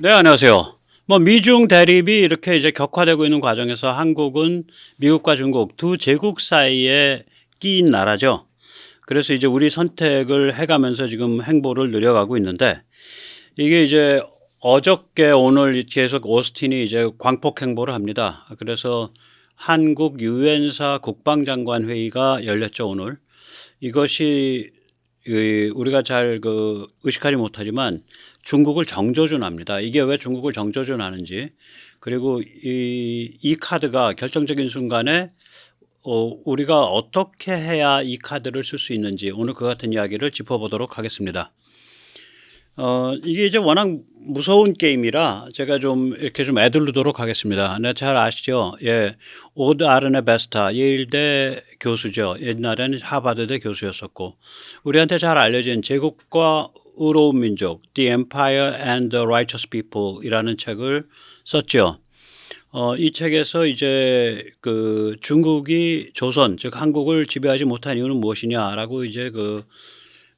네, 안녕하세요. 미중 대립이 이렇게 이제 격화되고 있는 과정에서 한국은 미국과 중국 두 제국 사이에 끼인 나라죠. 그래서 이제 우리 선택을 해가면서 지금 행보를 늘려가고 있는데 이게 이제 어저께 오늘 계속 오스틴이 이제 광폭 행보를 합니다. 그래서 한국 유엔사 국방장관 회의가 열렸죠, 오늘. 이것이 우리가 잘 의식하지 못하지만 중국을 정조준합니다. 이게 왜 중국을 정조준하는지, 그리고 이 카드가 결정적인 순간에 우리가 어떻게 해야 이 카드를 쓸 수 있는지 오늘 그 같은 이야기를 짚어보도록 하겠습니다. 이게 이제 워낙 무서운 게임이라 제가 좀 이렇게 좀 애들르도록 하겠습니다. 네, 잘 아시죠? 예, 오드 아르네 베스타 예일대 교수죠. 옛날에는 하버드대 교수였었고 우리한테 잘 알려진 제국과 의로운 민족, The Empire and the Righteous People이라는 책을 썼죠. 이 책에서 이제 그 중국이 조선, 즉 한국을 지배하지 못한 이유는 무엇이냐라고 이제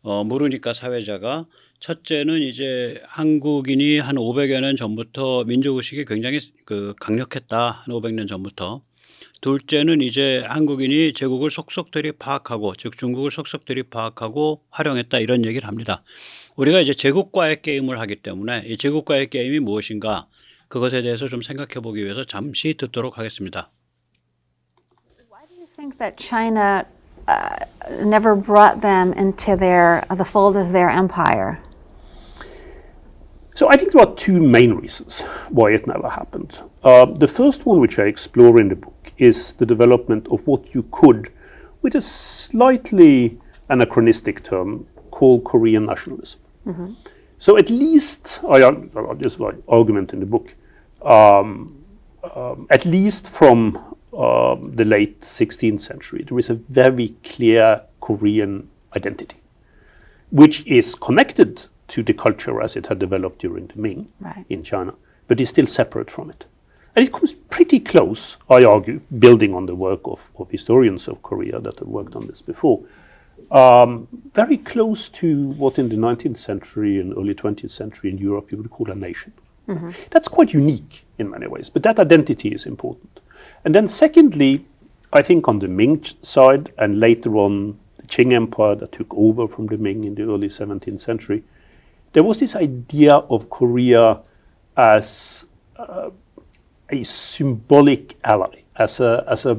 물으니까 사회자가 첫째는 이제 한국인이 한 500여 년 전부터 민족의식이 굉장히 강력했다. 한 500년 전부터. 둘째는 이제 한국인이 제국을 속속들이 파악하고, 즉 중국을 속속들이 파악하고 활용했다. 이런 얘기를 합니다. 우리가 이제 제국과의 게임을 하기 때문에 이 제국과의 게임이 무엇인가 그것에 대해서 좀 생각해 보기 위해서 잠시 듣도록 하겠습니다. Why do you think that China never brought them into the fold of their empire? So I think there are two main reasons why it never happened. The first one, which I explore in the book, is the development of what you could, with a slightly anachronistic term, call Korean nationalism. Mm-hmm. So at least, this is my argument in the book, at least from the late 16th century, there is a very clear Korean identity, which is connected to the culture as it had developed during the Ming in China, but is still separate from it. And it comes pretty close, I argue, building on the work of historians of Korea that have worked on this before, very close to what in the 19th century and early 20th century in Europe you would call a nation. Mm-hmm. That's quite unique in many ways, but that identity is important. And then secondly, I think on the Ming side and later on the Qing Empire that took over from the Ming in the early 17th century, there was this idea of Korea as a symbolic ally, as a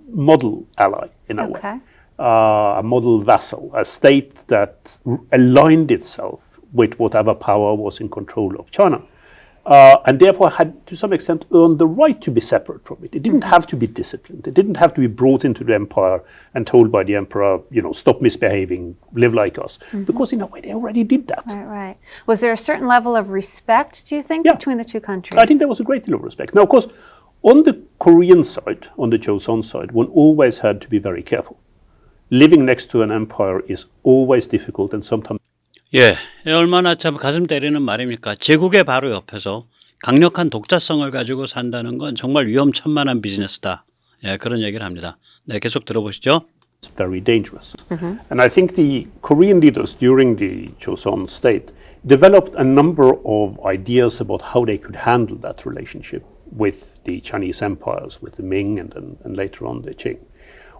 model ally in a way, a model vassal, a state that aligned itself with whatever power was in control of China. And therefore had to some extent earned the right to be separate from it. It didn't have to be disciplined. It didn't have to be brought into the empire and told by the emperor, stop misbehaving, live like us. Mm-hmm. Because in a way they already did that. Right. Was there a certain level of respect, do you think, between the two countries? I think there was a great deal of respect. Now, of course, on the Korean side, on the Joseon side, one always had to be very careful. Living next to an empire is always difficult and sometimes 예, 얼마나 참 가슴 때리는 말입니까? 제국의 바로 옆에서 강력한 독자성을 가지고 산다는 건 정말 위험천만한 비즈니스다. 예, 그런 얘기를 합니다. 네, 계속 들어보시죠. It's very dangerous. Mm-hmm. And I think the Korean leaders during the Joseon state developed a number of ideas about how they could handle that relationship with the Chinese empires, with the Ming and later on the Qing.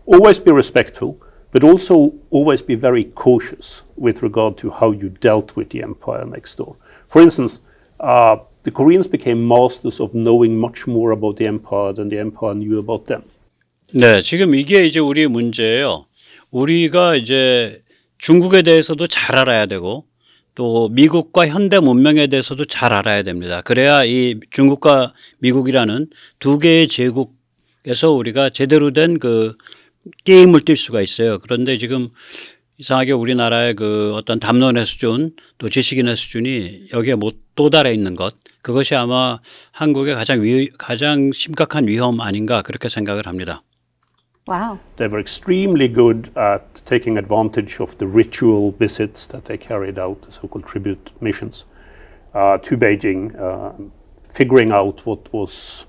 Always be respectful, but also always be very cautious with regard to how you dealt with the empire next door. For instance, the Koreans became masters of knowing much more about the empire than the empire knew about them. 네, 지금 이게 이제 우리의 문제예요. 우리가 이제 중국에 대해서도 잘 알아야 되고 또 미국과 현대 문명에 대해서도 잘 알아야 됩니다. 그래야 이 중국과 미국이라는 두 개의 제국에서 우리가 제대로 된 게임을 뛸 수가 있어요. 그런데 지금 이상하게 우리나라의 어떤 담론의 수준 또 지식인의 수준이 여기에 못 도달해 있는 것, 그것이 아마 한국의 가장 심각한 위험 아닌가 그렇게 생각을 합니다. Wow. They were extremely good at taking advantage of the ritual visits that they carried out, the so-called tribute missions, to Beijing, figuring out what was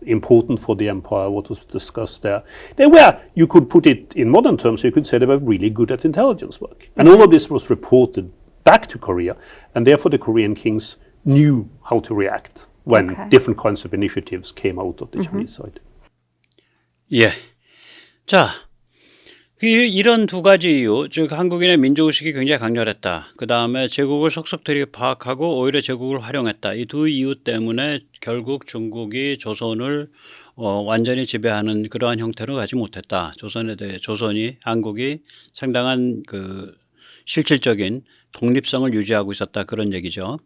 important for the empire, what was discussed there. They were, you could put it in modern terms, you could say they were really good at intelligence work. And all of this was reported back to Korea, and therefore the Korean kings knew how to react when Okay. different kinds of initiatives came out of the Chinese side. 예. 자, 이런 두 가지 이유, 즉 한국인의 민족의식이 굉장히 강렬했다. 그 다음에 제국을 속속들이 파악하고 오히려 제국을 활용했다. 이 두 이유 때문에 결국 중국이 조선을 완전히 지배하는 그러한 형태로 가지 못했다. 조선이 한국이 상당한 그 실질적인 독립성을 유지하고 있었다. 그런 얘기죠.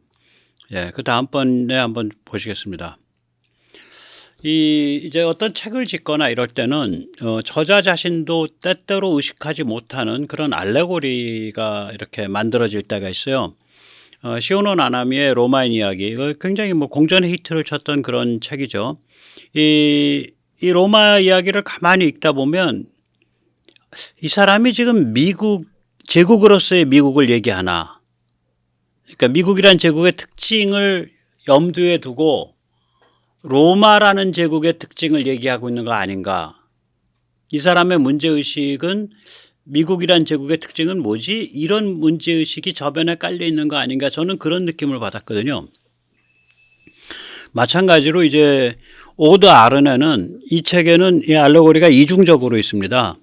예, 그 다음번에 한번 보시겠습니다. 이제 어떤 책을 짓거나 이럴 때는 저자 자신도 때때로 의식하지 못하는 그런 알레고리가 이렇게 만들어질 때가 있어요. 시오노 나나미의 로마인 이야기, 이거 굉장히 뭐 공전의 히트를 쳤던 그런 책이죠. 이 로마 이야기를 가만히 읽다 보면 이 사람이 지금 제국으로서의 미국을 얘기하나, 그러니까 미국이란 제국의 특징을 염두에 두고 로마라는 제국의 특징을 얘기하고 있는 거 아닌가. 이 사람의 문제의식은 미국이란 제국의 특징은 뭐지? 이런 문제의식이 저변에 깔려 있는 거 아닌가. 저는 그런 느낌을 받았거든요. 마찬가지로 이제 오드 아르네는 이 책에는 이 알레고리가 이중적으로 있습니다.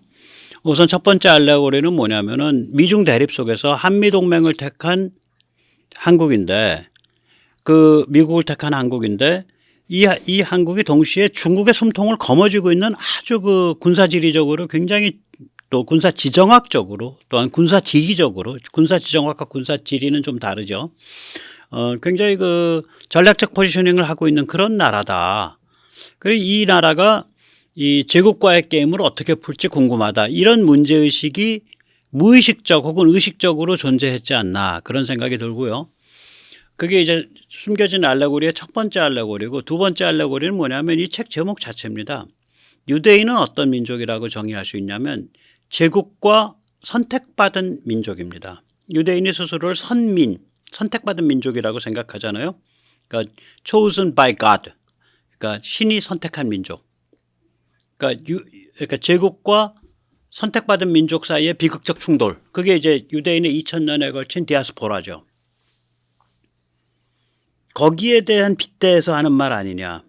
우선 첫 번째 알레고리는 뭐냐면은 미중 대립 속에서 한미동맹을 택한 한국인데, 그 미국을 택한 한국인데 이 한국이 동시에 중국의 숨통을 거머쥐고 있는 아주 그 군사지리적으로 굉장히 또 군사지정학적으로 또한 군사지리적으로, 군사지정학과 군사지리는 좀 다르죠. 굉장히 그 전략적 포지셔닝을 하고 있는 그런 나라다. 그리고 이 나라가 이 제국과의 게임을 어떻게 풀지 궁금하다. 이런 문제의식이 무의식적 혹은 의식적으로 존재했지 않나 그런 생각이 들고요. 그게 이제 숨겨진 알레고리의 첫 번째 알레고리고, 두 번째 알레고리는 뭐냐면 이 책 제목 자체입니다. 유대인은 어떤 민족이라고 정의할 수 있냐면 제국과 선택받은 민족입니다. 유대인이 스스로를 선택받은 민족이라고 생각하잖아요. 그러니까 chosen by God, 그러니까 신이 선택한 민족. 그러니까 제국과 선택받은 민족 사이의 비극적 충돌, 그게 이제 유대인의 2000년에 걸친 디아스포라죠. 거기에 대한 빗대에서 하는 말 아니냐.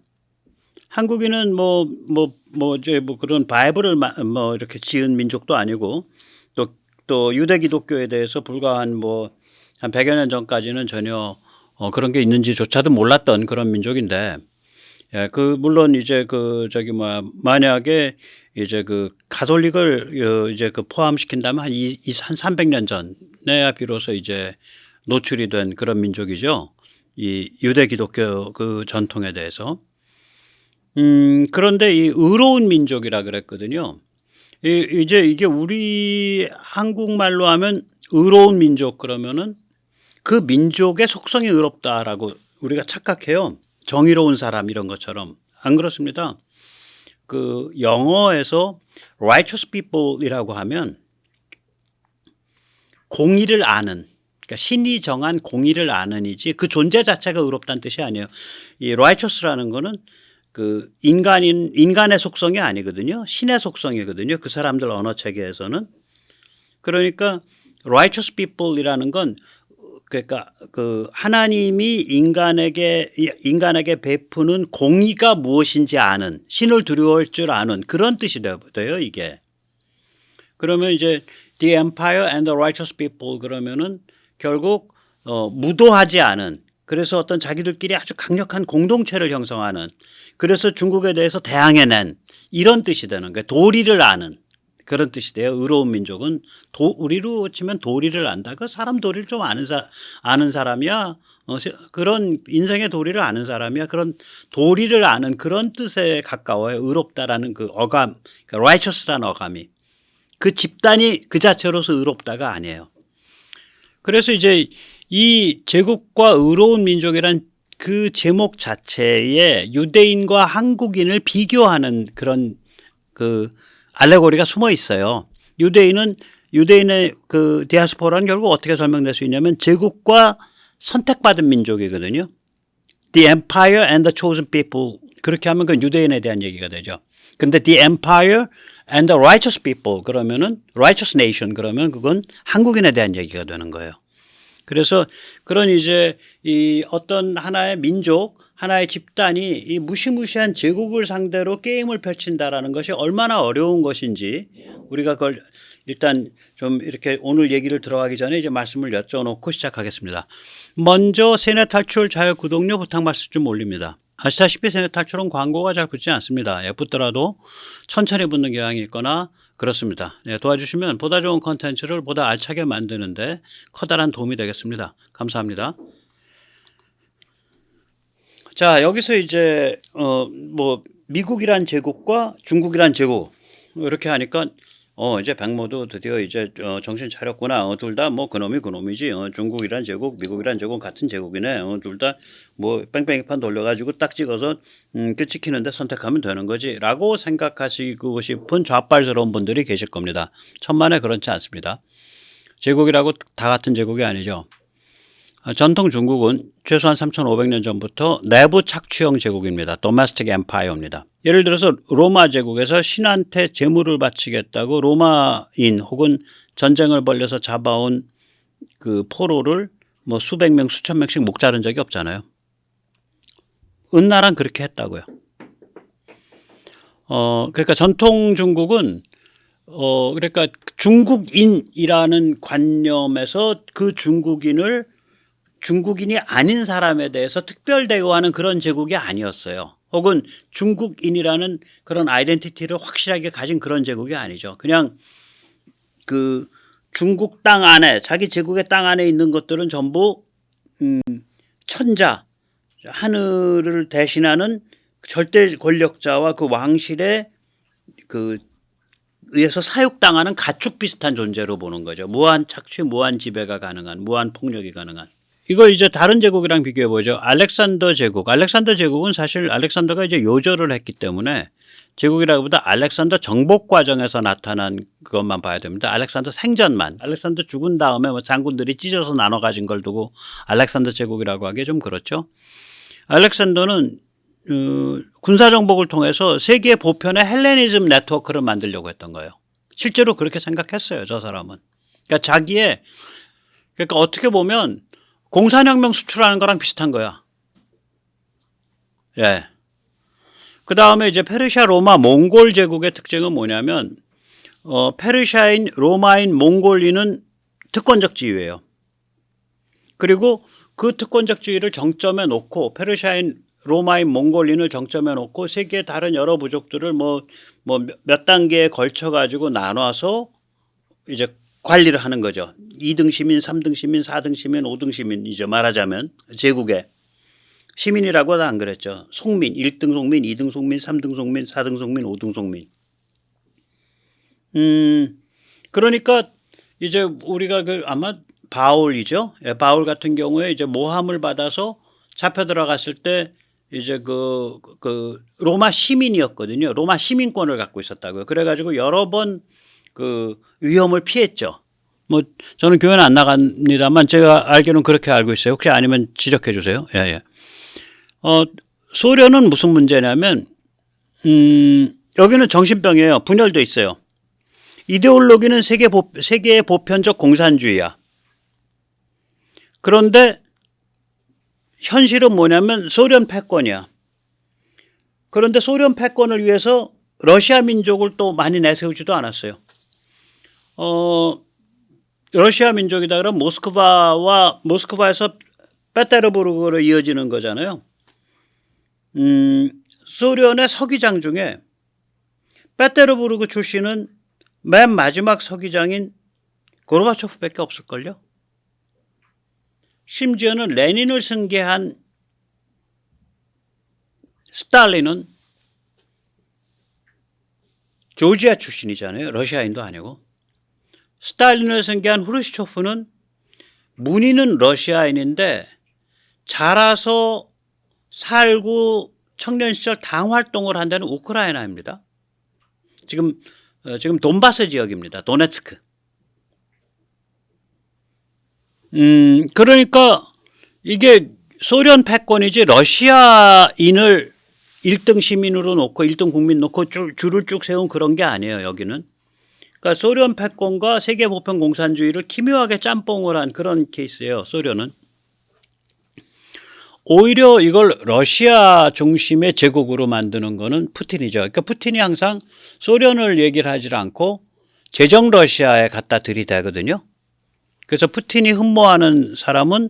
한국인은 그런 바이블을 이렇게 지은 민족도 아니고, 또 유대 기독교에 대해서 불과 한 100여 년 전까지는 전혀 그런 게 있는지조차도 몰랐던 그런 민족인데, 예, 물론 이제 만약에 이제 가톨릭을 이제 포함시킨다면 한 300년 전에야 비로소 이제 노출이 된 그런 민족이죠. 이 유대 기독교 그 전통에 대해서. 그런데 이 의로운 민족이라 그랬거든요. 이제 이게 우리 한국말로 하면 의로운 민족 그러면은 그 민족의 속성이 의롭다라고 우리가 착각해요. 정의로운 사람 이런 것처럼. 안 그렇습니다. 그 영어에서 righteous people이라고 하면 공의를 아는, 그러니까 신이 정한 공의를 아는이지 그 존재 자체가 의롭다는 뜻이 아니에요. 이 righteous라는 거는 그 인간의 속성이 아니거든요. 신의 속성이거든요. 그 사람들 언어 체계에서는. 그러니까 righteous people이라는 건 그러니까 그 하나님이 인간에게 베푸는 공의가 무엇인지 아는, 신을 두려워할 줄 아는 그런 뜻이 돼요, 이게. 그러면 이제 the empire and the righteous people 그러면은 결국 무도하지 않은, 그래서 어떤 자기들끼리 아주 강력한 공동체를 형성하는, 그래서 중국에 대해서 대항해낸 이런 뜻이 되는 거예요. 도리를 아는 그런 뜻이 돼요. 의로운 민족은 우리로 치면 도리를 안다. 그 사람 도리를 좀 아는 사람이야. 그런 인생의 도리를 아는 사람이야. 그런 도리를 아는 그런 뜻에 가까워요. 의롭다라는 그 어감, 그러니까 righteous라는 어감이. 그 집단이 그 자체로서 의롭다가 아니에요. 그래서 이제 이 제국과 의로운 민족이란 그 제목 자체에 유대인과 한국인을 비교하는 그런 그 알레고리가 숨어 있어요. 유대인의 그 디아스포라는 결국 어떻게 설명될 수 있냐면 제국과 선택받은 민족이거든요. The empire and the chosen people. 그렇게 하면 그건 유대인에 대한 얘기가 되죠. 근데 the empire and the righteous people 그러면은 righteous nation 그러면 그건 한국인에 대한 얘기가 되는 거예요. 그래서 그런 이제 이 어떤 하나의 민족, 하나의 집단이 이 무시무시한 제국을 상대로 게임을 펼친다라는 것이 얼마나 어려운 것인지 우리가 그걸 일단 좀 이렇게 오늘 얘기를 들어가기 전에 이제 말씀을 여쭤놓고 시작하겠습니다. 먼저 세뇌 탈출 자유 구독료 부탁 말씀 좀 올립니다. 아시다시피 세뇌 탈출은 광고가 잘 붙지 않습니다. 예, 붙더라도 천천히 붙는 경향이 있거나 그렇습니다. 예, 도와주시면 보다 좋은 컨텐츠를 보다 알차게 만드는데 커다란 도움이 되겠습니다. 감사합니다. 자, 여기서 이제 뭐 미국이란 제국과 중국이란 제국 이렇게 하니까 이제 백모도 드디어 이제 정신 차렸구나. 둘 다 뭐 그놈이지. 중국이란 제국, 미국이란 제국 같은 제국이네. 둘 다 뭐 뺑뺑이판 돌려가지고 딱 찍어서 끝 지키는데 선택하면 되는 거지라고 생각하시고 싶은 좌빨스러운 분들이 계실 겁니다. 천만에 그렇지 않습니다. 제국이라고 다 같은 제국이 아니죠. 전통 중국은 최소한 3,500년 전부터 내부 착취형 제국입니다. Domestic Empire입니다. 예를 들어서 로마 제국에서 신한테 제물을 바치겠다고 로마인 혹은 전쟁을 벌려서 잡아온 그 포로를 뭐 수백 명, 수천 명씩 목 자른 적이 없잖아요. 은나라는 그렇게 했다고요. 그러니까 전통 중국은 그러니까 중국인이라는 관념에서 그 중국인이 아닌 사람에 대해서 특별 대우하는 그런 제국이 아니었어요. 혹은 중국인이라는 그런 아이덴티티를 확실하게 가진 그런 제국이 아니죠. 그냥 그 중국 땅 안에 자기 제국의 땅 안에 있는 것들은 전부 천자, 하늘을 대신하는 절대 권력자와 그 왕실의 그 의해서 사육당하는 가축 비슷한 존재로 보는 거죠. 무한 착취, 무한 지배가 가능한, 무한 폭력이 가능한. 이걸 이제 다른 제국이랑 비교해 보죠. 알렉산더 제국. 알렉산더 제국은 사실 알렉산더가 이제 요절을 했기 때문에 제국이라기보다 알렉산더 정복 과정에서 나타난 그것만 봐야 됩니다. 알렉산더 생전만. 알렉산더 죽은 다음에 뭐 장군들이 찢어서 나눠 가진 걸 두고 알렉산더 제국이라고 하기 좀 그렇죠. 알렉산더는 군사 정복을 통해서 세계 보편의 헬레니즘 네트워크를 만들려고 했던 거예요. 실제로 그렇게 생각했어요, 저 사람은. 그러니까 그러니까 어떻게 보면 공산혁명 수출하는 거랑 비슷한 거야. 예. 그 다음에 이제 페르시아, 로마, 몽골 제국의 특징은 뭐냐면, 페르시아인, 로마인, 몽골인은 특권적 지위예요. 그리고 그 특권적 지위를 정점에 놓고, 페르시아인, 로마인, 몽골인을 정점에 놓고, 세계의 다른 여러 부족들을 몇 단계에 걸쳐가지고 나눠서 이제 관리를 하는 거죠. 2등 시민, 3등 시민, 4등 시민, 5등 시민이죠. 말하자면 제국의 시민이라고도 안 그랬죠. 속민, 1등 속민, 2등 속민, 3등 속민, 4등 속민, 5등 속민. 그러니까 이제 우리가 아마 바울이죠. 예, 바울 같은 경우에 이제 모함을 받아서 잡혀 들어갔을 때 이제 그 로마 시민이었거든요. 로마 시민권을 갖고 있었다고요. 그래가지고 여러 번 그 위험을 피했죠. 뭐 저는 교회는 안 나갑니다만 제가 알기로는 그렇게 알고 있어요. 혹시 아니면 지적해 주세요. 예. 소련은 무슨 문제냐면 여기는 정신병이에요. 분열돼 있어요. 이데올로기는 세계의 보편적 공산주의야. 그런데 현실은 뭐냐면 소련 패권이야. 그런데 소련 패권을 위해서 러시아 민족을 또 많이 내세우지도 않았어요. 러시아 민족이다 그러면 모스크바에서 페테르부르크로 이어지는 거잖아요. 소련의 서기장 중에 페테르부르크 출신은 맨 마지막 서기장인 고르바초프밖에 없을걸요. 심지어는 레닌을 승계한 스탈린은 조지아 출신이잖아요. 러시아인도 아니고. 스탈린을 승계한 후르시초프는 문의는 러시아인인데 자라서 살고 청년 시절 당 활동을 한 데는 우크라이나입니다. 지금 돈바스 지역입니다. 도네츠크. 그러니까 이게 소련 패권이지 러시아인을 1등 시민으로 놓고 1등 국민 놓고 줄을 쭉 세운 그런 게 아니에요. 여기는. 그러니까 소련 패권과 세계 보편 공산주의를 기묘하게 짬뽕을 한 그런 케이스예요. 소련은. 오히려 이걸 러시아 중심의 제국으로 만드는 거는 푸틴이죠. 그러니까 푸틴이 항상 소련을 얘기를 하지 않고 제정 러시아에 갖다 들이대거든요. 그래서 푸틴이 흠모하는 사람은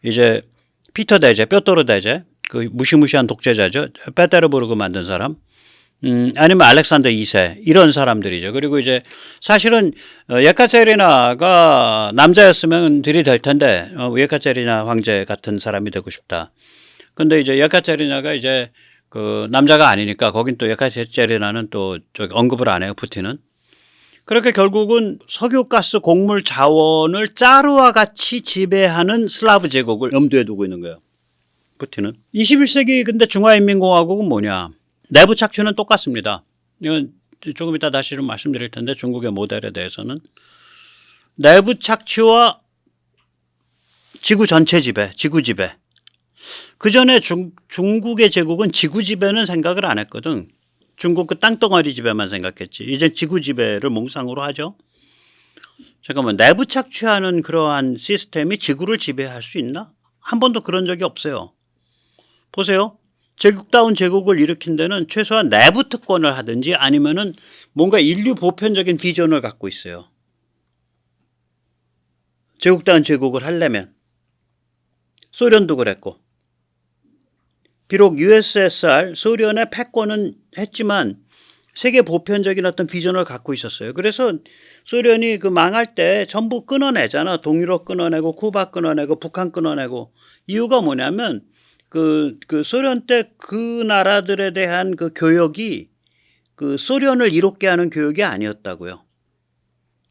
이제 피터 대제, 뾰토르 대제, 그 무시무시한 독재자죠. 페테르부르크 만든 사람. 아니면 알렉산더 2세 이런 사람들이죠. 그리고 이제 사실은 예카테리나가 남자였으면 들이댈 텐데 예카테리나 황제 같은 사람이 되고 싶다. 근데 이제 예카테리나가 이제 그 남자가 아니니까 거긴 또 예카테리나는 또 저기 언급을 안 해요. 푸틴은. 그렇게 결국은 석유, 가스, 곡물 자원을 짜르와 같이 지배하는 슬라브 제국을 염두에 두고 있는 거예요. 푸틴은. 21세기 근데 중화인민공화국은 뭐냐? 내부 착취는 똑같습니다. 이건 조금 이따 다시 좀 말씀드릴 텐데 중국의 모델에 대해서는 내부 착취와 지구 전체 지배, 지구 지배. 그 전에 중국의 제국은 지구 지배는 생각을 안 했거든. 중국 그 땅덩어리 지배만 생각했지. 이제 지구 지배를 몽상으로 하죠. 잠깐만, 내부 착취하는 그러한 시스템이 지구를 지배할 수 있나? 한 번도 그런 적이 없어요. 보세요. 제국다운 제국을 일으킨 데는 최소한 내부 특권을 하든지 아니면은 뭔가 인류 보편적인 비전을 갖고 있어요. 제국다운 제국을 하려면. 소련도 그랬고. 비록 USSR, 소련의 패권은 했지만 세계 보편적인 어떤 비전을 갖고 있었어요. 그래서 소련이 그 망할 때 전부 끊어내잖아. 동유럽 끊어내고, 쿠바 끊어내고, 북한 끊어내고. 이유가 뭐냐면 그 소련 때 그 나라들에 대한 그 교역이 그 소련을 이롭게 하는 교역이 아니었다고요.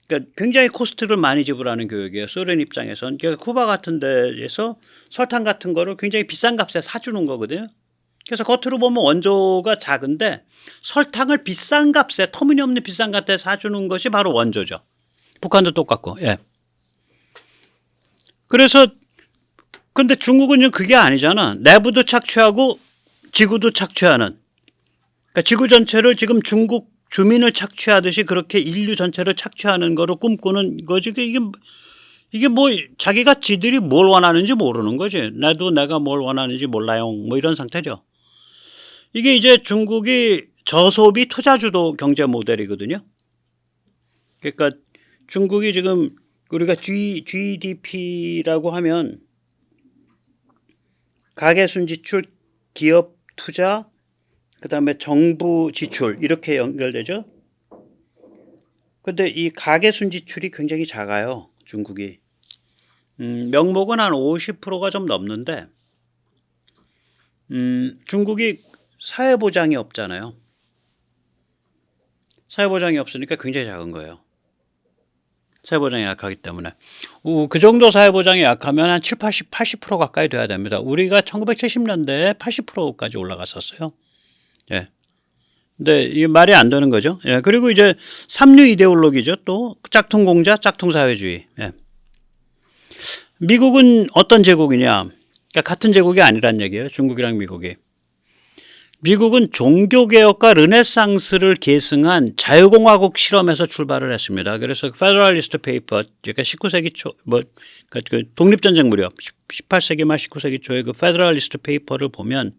그러니까 굉장히 코스트를 많이 지불하는 교역이에요. 소련 입장에선. 그러니까 쿠바 같은 데에서 설탕 같은 거를 굉장히 비싼 값에 사주는 거거든요. 그래서 겉으로 보면 원조가 작은데 설탕을 비싼 값에, 터무니없는 비싼 값에 사주는 것이 바로 원조죠. 북한도 똑같고. 예. 그래서 근데 중국은 그게 아니잖아. 내부도 착취하고 지구도 착취하는. 그러니까 지구 전체를 지금 중국 주민을 착취하듯이 그렇게 인류 전체를 착취하는 거를 꿈꾸는 거지. 이게 뭐 자기가 지들이 뭘 원하는지 모르는 거지. 나도 내가 뭘 원하는지 몰라요. 뭐 이런 상태죠. 이게 이제 중국이 저소비 투자주도 경제 모델이거든요. 그러니까 중국이 지금 우리가 GDP라고 하면 가계순지출, 기업 투자, 그다음에 정부 지출 이렇게 연결되죠. 근데 이 가계순지출이 굉장히 작아요. 중국이. 명목은 한 50%가 좀 넘는데 중국이 사회보장이 없잖아요. 사회보장이 없으니까 굉장히 작은 거예요. 사회보장이 약하기 때문에. 그 정도 사회보장이 약하면 한 7, 80% 가까이 돼야 됩니다. 우리가 1970년대에 80%까지 올라갔었어요. 예. 근데 이게 말이 안 되는 거죠. 예. 그리고 이제 삼류 이데올로기죠. 또 짝퉁 공자, 짝퉁 사회주의. 예. 미국은 어떤 제국이냐? 그러니까 같은 제국이 아니란 얘기예요. 중국이랑 미국이. 미국은 종교개혁과 르네상스를 계승한 자유공화국 실험에서 출발을 했습니다. 그래서 페더럴리스트 페이퍼, 그러니까 19세기 초, 그 독립전쟁 무렵, 18세기 말 19세기 초에 그 페더럴리스트 페이퍼를 보면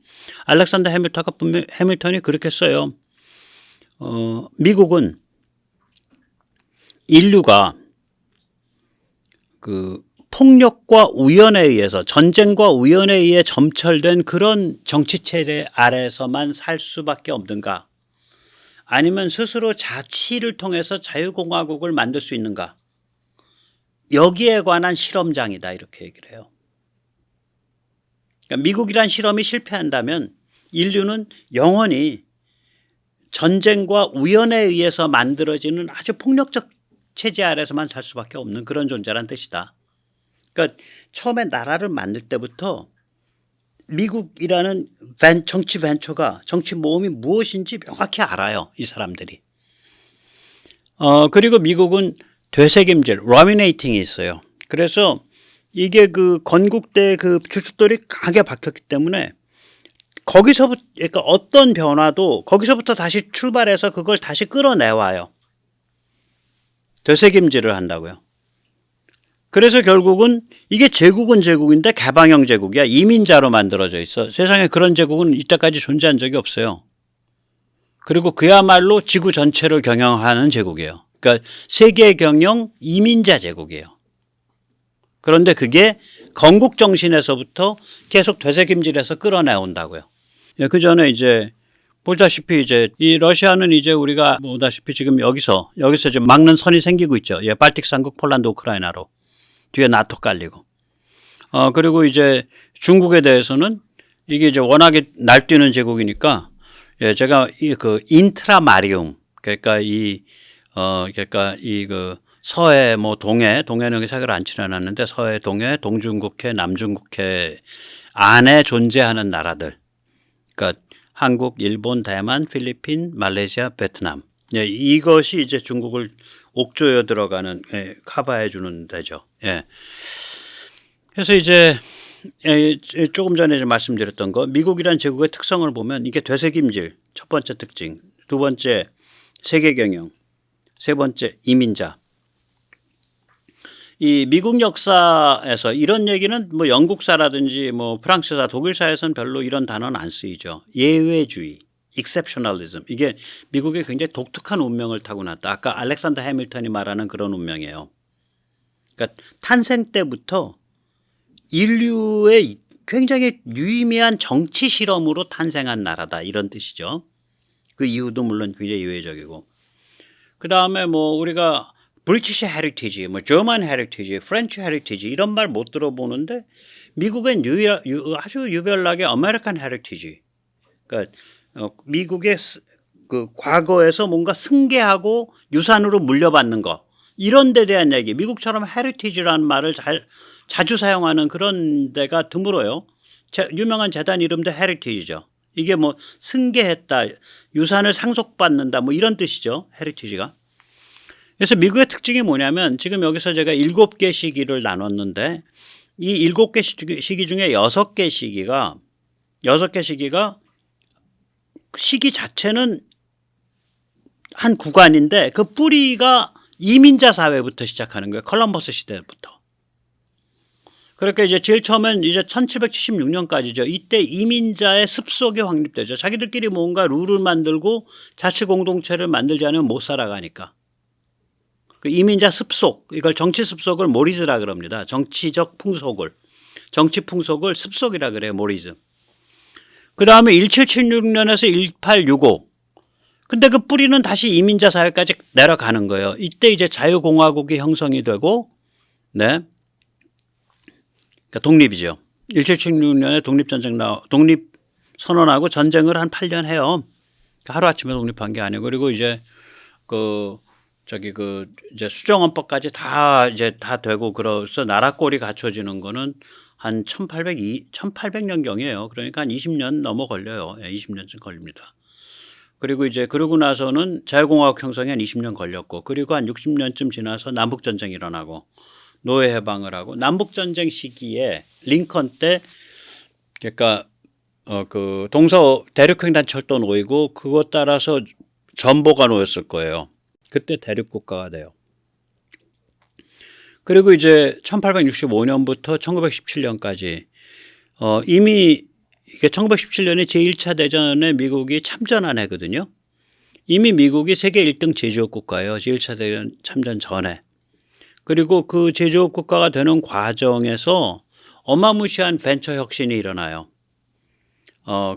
알렉산더 해밀턴이 그렇게 써요. 미국은 인류가 그 폭력과 우연에 의해서, 전쟁과 우연에 의해 점철된 그런 정치체제 아래에서만 살 수밖에 없는가? 아니면 스스로 자치를 통해서 자유공화국을 만들 수 있는가? 여기에 관한 실험장이다 이렇게 얘기를 해요. 그러니까 미국이란 실험이 실패한다면 인류는 영원히 전쟁과 우연에 의해서 만들어지는 아주 폭력적 체제 아래에서만 살 수밖에 없는 그런 존재란 뜻이다. 그러니까 처음에 나라를 만들 때부터 미국이라는 정치 벤처가, 정치 모험이 무엇인지 명확히 알아요. 이 사람들이. 그리고 미국은 되새김질, 러미네이팅이 있어요. 그래서 이게 그 건국대 그 주춧돌이 강하게 박혔기 때문에 거기서부터, 그러니까 어떤 변화도 거기서부터 다시 출발해서 그걸 다시 끌어내와요. 되새김질을 한다고요. 그래서 결국은 이게 제국은 제국인데 개방형 제국이야. 이민자로 만들어져 있어. 세상에 그런 제국은 이때까지 존재한 적이 없어요. 그리고 그야말로 지구 전체를 경영하는 제국이에요. 그러니까 세계 경영 이민자 제국이에요. 그런데 그게 건국 정신에서부터 계속 되새김질해서 끌어내온다고요. 예, 그 전에 이제 보다시피 이제 이 러시아는 이제 우리가 보다시피 지금 여기서 지금 막는 선이 생기고 있죠. 예, 발틱 삼국, 폴란드, 우크라이나로. 뒤에 나토 깔리고. 그리고 이제 중국에 대해서는 이게 이제 워낙에 날뛰는 제국이니까, 예, 제가 그 인트라마리움, 그러니까 그 서해 뭐 동해는 색을 안 칠해놨는데 서해, 동해, 동중국해, 남중국해 안에 존재하는 나라들. 그러니까 한국, 일본, 대만, 필리핀, 말레이시아, 베트남. 예, 이것이 이제 중국을 옥조여 들어가는, 예, 커버해 주는 데죠. 예. 그래서 이제 조금 전에 좀 말씀드렸던 거, 미국이란 제국의 특성을 보면 이게 되새김질, 첫 번째 특징, 두 번째 세계 경영, 세 번째 이민자. 이 미국 역사에서 이런 얘기는 뭐 영국사라든지 뭐 프랑스사, 독일사에서는 별로 이런 단어는 안 쓰이죠. 예외주의, exceptionalism. 이게 미국의 굉장히 독특한 운명을 타고났다. 아까 알렉산더 해밀턴이 말하는 그런 운명이에요. 그러니까 탄생 때부터 인류의 굉장히 유의미한 정치 실험으로 탄생한 나라다. 이런 뜻이죠. 그 이유도 물론 굉장히 예외적이고. 그 다음에 뭐 우리가 브리티시 헤리티지, 뭐 저만 헤리티지, 프렌치 헤리티지 이런 말 못 들어보는데 미국엔 아주 유별나게 아메리칸 헤리티지. 그러니까 미국의 그 과거에서 뭔가 승계하고 유산으로 물려받는 거 이런 데 대한 얘기. 미국처럼 헤리티지라는 말을 자주 사용하는 그런 데가 드물어요. 유명한 재단 이름도 헤리티지죠. 이게 뭐 승계했다, 유산을 상속받는다 뭐 이런 뜻이죠. 헤리티지가. 그래서 미국의 특징이 뭐냐면 지금 여기서 제가 7개 시기를 나눴는데 이 7개 시기 중에 6개 시기가 시기 자체는 한 구간인데 그 뿌리가 이민자 사회부터 시작하는 거예요. 컬럼버스 시대부터. 그러니까 이제 제일 처음엔 이제 1776년까지죠. 이때 이민자의 습속이 확립되죠. 자기들끼리 뭔가 룰을 만들고 자치 공동체를 만들지 않으면 못 살아가니까. 그 이민자 습속, 이걸 정치 습속을 모리즈라 그럽니다. 정치적 풍속을. 정치 풍속을 습속이라 그래요. 모리즈. 그 다음에 1776년에서 1865. 근데 그 뿌리는 다시 이민자 사회까지 내려가는 거예요. 이때 이제 자유공화국이 형성이 되고, 네. 그러니까 독립이죠. 1776년에 독립 선언하고 전쟁을 한 8년 해요. 하루아침에 독립한 게 아니고. 그리고 이제 이제 수정헌법까지 다 되고 그래서 나라 꼴이 갖춰지는 거는 한 1800년경이에요. 그러니까 한 20년 넘어 걸려요. 20년쯤 걸립니다. 그리고 이제 그러고 나서는 자유공화국 형성이 한 20년 걸렸고, 그리고 한 60년쯤 지나서 남북전쟁이 일어나고 노예 해방을 하고, 남북전쟁 시기에 링컨 때 그러니까 그 대륙횡단철도 놓이고 그것 따라서 전보가 놓였을 거예요. 그때 대륙국가가 돼요. 그리고 이제 1865년부터 1917년까지 이미 이게 1917년에 제1차 대전에 미국이 참전한 해거든요. 이미 미국이 세계 1등 제조업 국가예요. 제1차 대전 참전 전에. 그리고 그 제조업 국가가 되는 과정에서 어마무시한 벤처 혁신이 일어나요.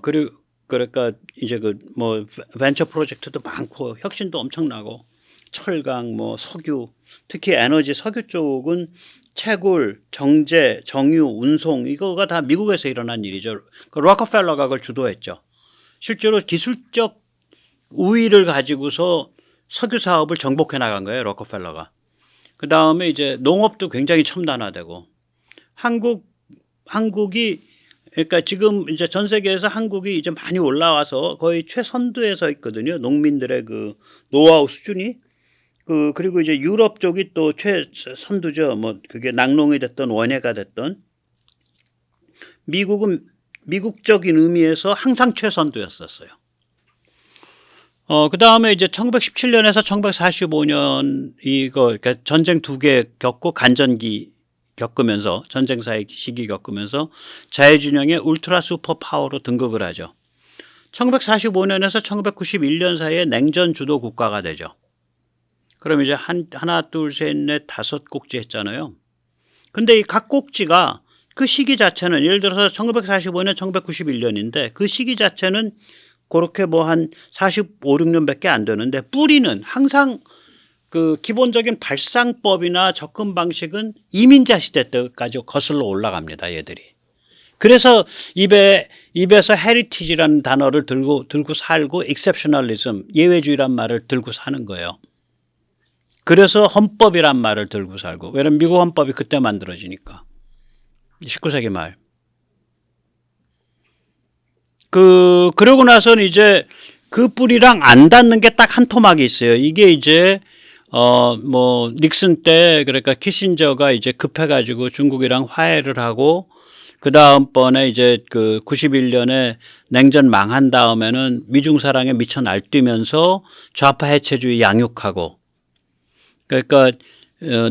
그러니까 이제 뭐 벤처 프로젝트도 많고 혁신도 엄청나고 철강, 뭐 석유, 특히 에너지 석유 쪽은 채굴, 정제, 정유, 운송 이거가 다 미국에서 일어난 일이죠. 그 록펠러가 그걸 주도했죠. 실제로 기술적 우위를 가지고서 석유 사업을 정복해 나간 거예요, 록펠러가. 그 다음에 이제 농업도 굉장히 첨단화되고 한국이 그러니까 지금 이제 전 세계에서 한국이 이제 많이 올라와서 거의 최선두에 서 있거든요. 농민들의 그 노하우 수준이. 그리고 이제 유럽 쪽이 또 최선두죠. 뭐 그게 낙농이 됐던 원예가 됐던. 미국은 미국적인 의미에서 항상 최선두였었어요. 그 다음에 이제 1917년에서 1945년 그러니까 전쟁 2개 겪고 간전기 겪으면서 전쟁 사이 시기 겪으면서 자유진영의 울트라 슈퍼 파워로 등극을 하죠. 1945년에서 1991년 사이에 냉전 주도 국가가 되죠. 그럼 이제 하나, 둘, 셋, 넷, 5꼭지 했잖아요. 근데 이 각 꼭지가 그 시기 자체는 예를 들어서 1945년, 1991년인데 그 시기 자체는 그렇게 뭐 한 45, 6년밖에 안 되는데 뿌리는 항상 그 기본적인 발상법이나 접근 방식은 이민자 시대 때까지 거슬러 올라갑니다. 얘들이. 그래서 입에서 헤리티지라는 단어를 들고 살고 exceptionalism, 예외주의란 말을 들고 사는 거예요. 그래서 헌법이란 말을 들고 살고. 왜냐면 미국 헌법이 그때 만들어지니까. 19세기 말. 그러고 나서는 이제 그 뿌리랑 안 닿는 게 딱 한 토막이 있어요. 이게 이제 뭐 닉슨 때 그러니까 키신저가 이제 급해가지고 중국이랑 화해를 하고 그 다음번에 이제 그 91년에 냉전 망한 다음에는 미중 사랑에 미쳐 날뛰면서 좌파 해체주의 양육하고 그러니까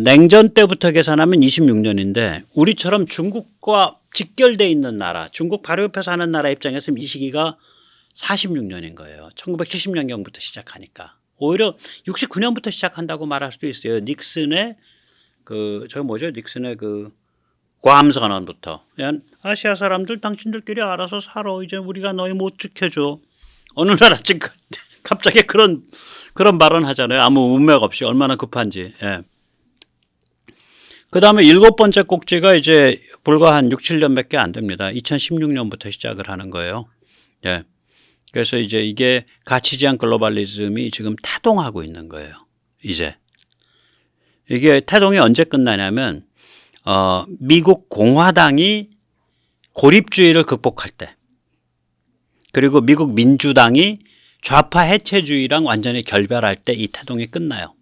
냉전 때부터 계산하면 26년인데 우리처럼 중국과 직결돼 있는 나라, 중국 바로 옆에 사는 나라 입장에서는 이 시기가 46년인 거예요. 1970년경부터 시작하니까. 오히려 69년부터 시작한다고 말할 수도 있어요. 닉슨의 닉슨의 괌 선언부터. 그냥 아시아 사람들 당신들끼리 알아서 살아. 이제 우리가 너희 못 지켜줘. 어느 나라 지금 갑자기 그런 발언 하잖아요. 아무 문맥 없이 얼마나 급한지. 예. 그 다음에 7번째 꼭지가 이제 불과 한 6, 7년밖에 안 됩니다. 2016년부터 시작을 하는 거예요. 예. 그래서 이제 이게 가치지향 글로벌리즘이 지금 타동하고 있는 거예요. 이제. 이게 타동이 언제 끝나냐면, 미국 공화당이 고립주의를 극복할 때, 그리고 미국 민주당이 좌파 해체주의랑 완전히 결별할 때 이 타동이 끝나요.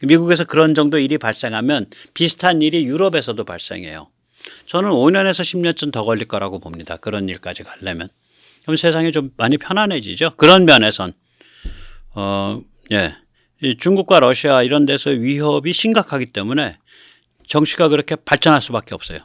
미국에서 그런 정도 일이 발생하면 비슷한 일이 유럽에서도 발생해요. 저는 5년에서 10년쯤 더 걸릴 거라고 봅니다. 그런 일까지 가려면. 그럼 세상이 좀 많이 편안해지죠. 그런 면에선. 예. 중국과 러시아 이런 데서 위협이 심각하기 때문에 정치가 그렇게 발전할 수밖에 없어요.